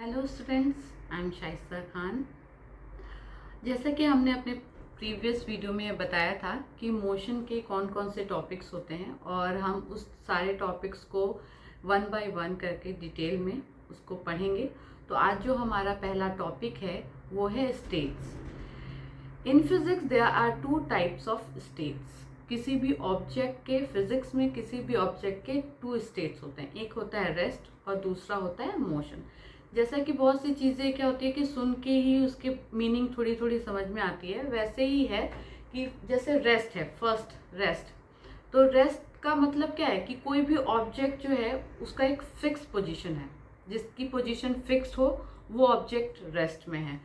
Hello students, I am Shaista Khan. जैसा कि हमने अपने प्रीवियस वीडियो में बताया था कि मोशन के कौन कौन से टॉपिक्स होते हैं और हम उस सारे टॉपिक्स को वन बाय वन करके डिटेल में उसको पढ़ेंगे। तो आज जो हमारा पहला टॉपिक है वो है states. In physics there are two types of states. किसी भी ऑब्जेक्ट के फिजिक्स में किसी भी ऑब्जेक्ट के टू स्टेट्स होते हैं, एक होता है रेस्ट और दूसरा होता है मोशन। जैसा कि बहुत सी चीज़ें क्या होती है कि सुन के ही उसकी मीनिंग थोड़ी थोड़ी समझ में आती है, वैसे ही है कि जैसे रेस्ट है, फर्स्ट रेस्ट। तो रेस्ट का मतलब क्या है कि कोई भी ऑब्जेक्ट जो है उसका एक फिक्स पोजीशन है, जिसकी पोजीशन फिक्स्ड हो वो ऑब्जेक्ट रेस्ट में है।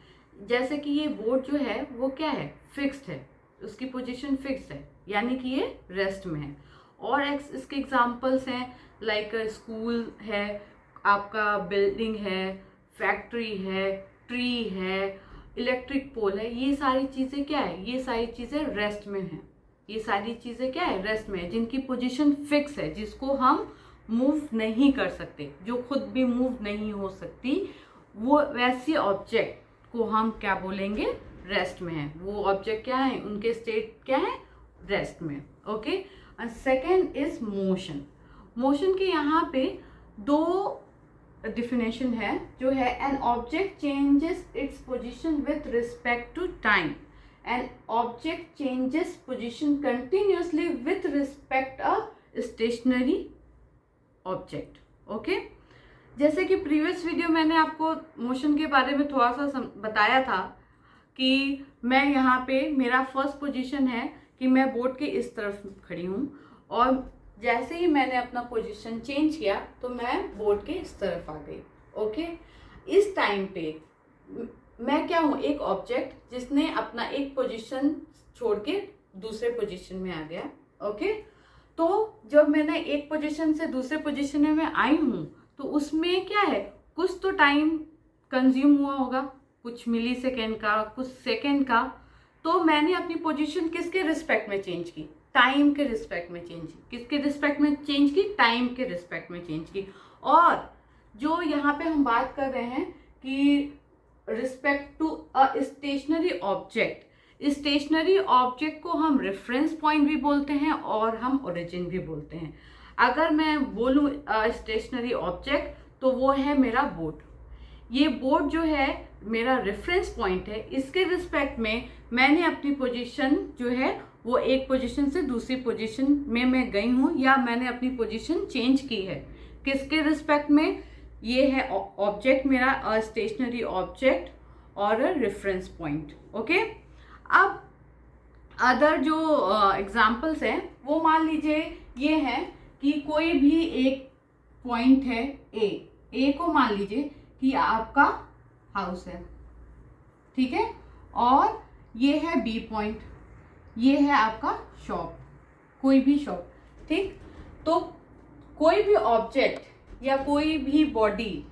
जैसे कि ये बोर्ड जो है वो क्या है, फिक्स्ड है, उसकी पोजीशन फिक्स्ड है, यानी कि ये रेस्ट में है। और इसके एग्जांपल्स हैं लाइक स्कूल है, आपका बिल्डिंग है, फैक्ट्री है, ट्री है, इलेक्ट्रिक पोल है। ये सारी चीज़ें क्या है, ये सारी चीज़ें रेस्ट में हैं। ये सारी चीज़ें क्या है, रेस्ट में है, जिनकी पोजीशन फिक्स है, जिसको हम मूव नहीं कर सकते, जो खुद भी मूव नहीं हो सकती, वो वैसे ऑब्जेक्ट को हम क्या बोलेंगे, रेस्ट में है। वो ऑब्जेक्ट क्या है, उनके स्टेट क्या है, रेस्ट में। Okay. And second is motion. Motion के यहाँ पे दो डिफिनेशन है जो है, an object changes its position with respect to time. An object changes position continuously with respect a stationary object. Okay. जैसे कि प्रीवियस वीडियो मैंने आपको मोशन के बारे में थोड़ा सा बताया था कि मैं यहाँ पे मेरा फर्स्ट पोजीशन है कि मैं बोर्ड के इस तरफ खड़ी हूँ, और जैसे ही मैंने अपना पोजीशन चेंज किया तो मैं बोर्ड के इस तरफ आ गई। ओके। इस टाइम पे मैं क्या हूँ, एक ऑब्जेक्ट जिसने अपना एक पोजीशन छोड़ के दूसरे पोजीशन में आ गया। ओके। तो जब मैंने एक पोजीशन से दूसरे पोजीशन में आई हूँ तो उसमें क्या है, कुछ तो टाइम कंज्यूम हुआ होगा, कुछ मिली सेकेंड का, कुछ सेकेंड का। तो मैंने अपनी पोजीशन किसके रिस्पेक्ट में चेंज की, टाइम के रिस्पेक्ट में चेंज की। किसके रिस्पेक्ट में चेंज की, टाइम के रिस्पेक्ट में चेंज की। और जो यहाँ पे हम बात कर रहे हैं कि respect to a stationary object, stationary object को हम रेफरेंस पॉइंट भी बोलते हैं और हम ओरिजिन भी बोलते हैं। अगर मैं बोलूँ स्टेशनरी ऑब्जेक्ट तो वो है मेरा बोर्ड। ये बोर्ड जो है मेरा रेफरेंस पॉइंट है, इसके रिस्पेक्ट में मैंने अपनी पोजीशन जो है वो एक पोजीशन से दूसरी पोजीशन में मैं गई हूँ, या मैंने अपनी पोजीशन चेंज की है। किसके रिस्पेक्ट में, ये है ऑब्जेक्ट मेरा, स्टेशनरी ऑब्जेक्ट और रेफरेंस पॉइंट। ओके। अब अदर जो एग्जांपल्स हैं वो मान लीजिए ये है कि कोई भी एक पॉइंट है ए को मान लीजिए कि आपका हाउस है, ठीक है, और ये है बी पॉइंट, ये है आपका शॉप, कोई भी शॉप, ठीक। तो कोई भी ऑब्जेक्ट या कोई भी बॉडी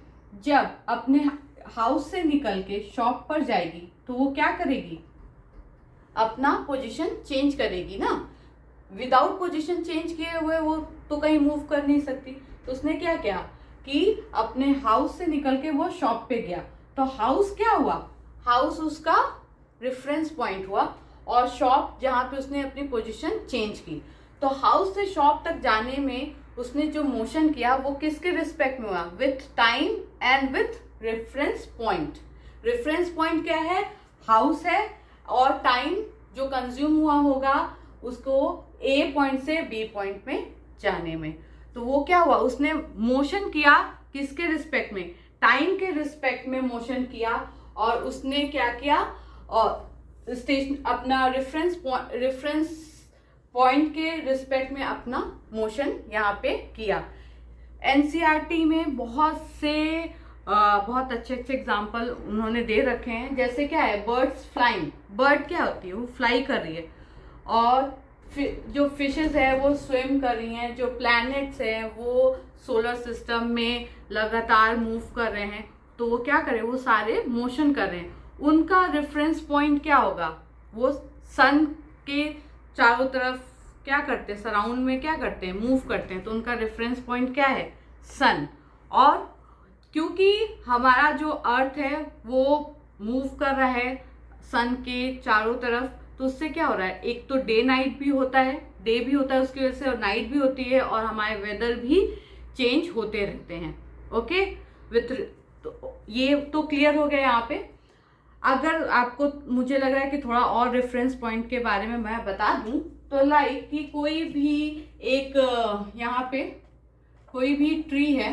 जब अपने हाउस से निकल के शॉप पर जाएगी तो वो क्या करेगी, अपना पोजीशन चेंज करेगी ना। विदाउट पोजीशन चेंज किए हुए वो तो कहीं मूव कर नहीं सकती। तो उसने क्या किया कि अपने हाउस से निकल के वो शॉप पे गया। तो हाउस क्या हुआ, हाउस उसका रेफरेंस पॉइंट हुआ, और शॉप जहाँ पे उसने अपनी पोजीशन चेंज की। तो हाउस से शॉप तक जाने में उसने जो मोशन किया वो किसके रिस्पेक्ट में हुआ, with time and with reference point. Reference point क्या है, हाउस है, और टाइम जो कंज्यूम हुआ होगा उसको ए पॉइंट से बी पॉइंट में जाने में। तो वो क्या हुआ, उसने मोशन किया किसके रिस्पेक्ट में, टाइम के रिस्पेक्ट में मोशन किया, और उसने क्या किया, और स्टेशन अपना रेफरेंस पॉइंट के रिस्पेक्ट में अपना मोशन यहाँ पे किया। एनसीईआरटी में बहुत से बहुत अच्छे अच्छे एग्जाम्पल उन्होंने दे रखे हैं। जैसे क्या है, बर्ड्स फ्लाइंग, बर्ड क्या होती है, वो फ्लाई कर रही है, और जो फिशेस है वो स्विम कर रही हैं, जो प्लैनेट्स हैं वो सोलर सिस्टम में लगातार मूव कर रहे हैं। तो वो क्या कर रहे हैं, वो सारे मोशन कर रहे हैं। उनका रेफरेंस पॉइंट क्या होगा, वो सन के चारों तरफ क्या करते हैं, सराउंड में क्या करते हैं, मूव करते हैं। तो उनका रेफरेंस पॉइंट क्या है, सन। और क्योंकि हमारा जो अर्थ है वो मूव कर रहा है सन के चारों तरफ, तो उससे क्या हो रहा है, एक तो डे नाइट भी होता है, डे भी होता है उसकी वजह से, और नाइट भी होती है, और हमारे वेदर भी चेंज होते रहते हैं। ओके, विथ तो ये तो क्लियर हो गया यहाँ पे। अगर आपको मुझे लग रहा है कि थोड़ा और रेफरेंस पॉइंट के बारे में मैं बता दूं, तो लाइक कि कोई भी एक यहाँ पे कोई भी ट्री है,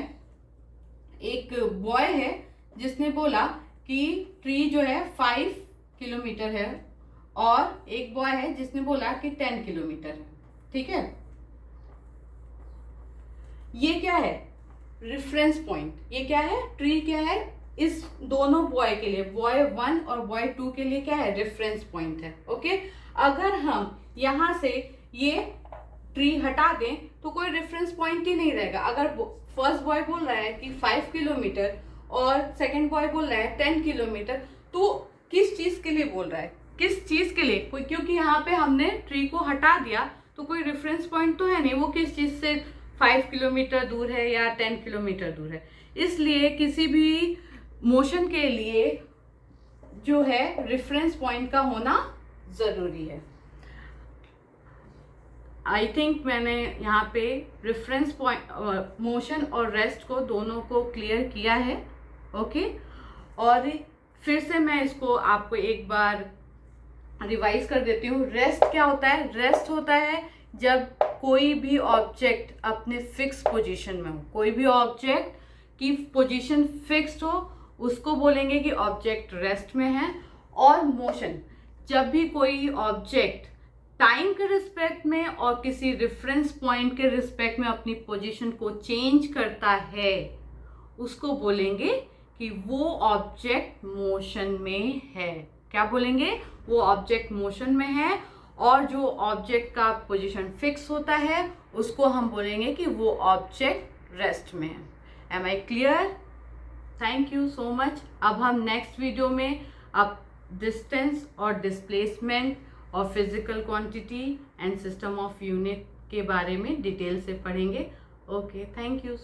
एक बॉय है जिसने बोला कि ट्री जो है 5 किलोमीटर है, और एक बॉय है जिसने बोला कि 10 किलोमीटर है। ठीक है, ये क्या है, रेफरेंस पॉइंट। ये क्या है, ट्री क्या है, इस दोनों बॉय के लिए, बॉय 1 और बॉय 2 के लिए क्या है, रेफरेंस पॉइंट है। ओके, अगर हम यहां से ये ट्री हटा दें तो कोई रेफरेंस पॉइंट ही नहीं रहेगा। अगर फर्स्ट बॉय बोल रहा है कि 5 किलोमीटर और सेकंड बॉय बोल रहा है 10 किलोमीटर, तो किस चीज के लिए बोल रहा है, किस चीज के लिए, कोई, क्योंकि यहाँ पे हमने ट्री को हटा दिया तो कोई रेफरेंस पॉइंट तो है नहीं, वो किस चीज से 5 किलोमीटर दूर है या 10 किलोमीटर दूर है। इसलिए किसी भी मोशन के लिए जो है रेफरेंस पॉइंट का होना जरूरी है। आई थिंक मैंने यहाँ पे रेफरेंस पॉइंट, मोशन और रेस्ट को दोनों को क्लियर किया है। ओके, और फिर से मैं इसको आपको एक बार रिवाइज कर देती हूँ। रेस्ट क्या होता है, रेस्ट होता है जब कोई भी ऑब्जेक्ट अपने फिक्स पोजीशन में हो, कोई भी ऑब्जेक्ट की पोजीशन फिक्स्ड हो, उसको बोलेंगे कि ऑब्जेक्ट रेस्ट में है। और मोशन, जब भी कोई ऑब्जेक्ट टाइम के रिस्पेक्ट में और किसी रेफरेंस पॉइंट के रिस्पेक्ट में अपनी पोजीशन को चेंज करता है, उसको बोलेंगे कि वो ऑब्जेक्ट मोशन में है। क्या बोलेंगे, वो ऑब्जेक्ट मोशन में है। और जो ऑब्जेक्ट का पोजीशन फिक्स होता है उसको हम बोलेंगे कि वो ऑब्जेक्ट रेस्ट में है। Am I clear? Thank you so much. अब हम नेक्स्ट वीडियो में अब डिस्टेंस और डिस्प्लेसमेंट और physical quantity and system of unit के बारे में डिटेल से पढ़ेंगे। Okay, thank you.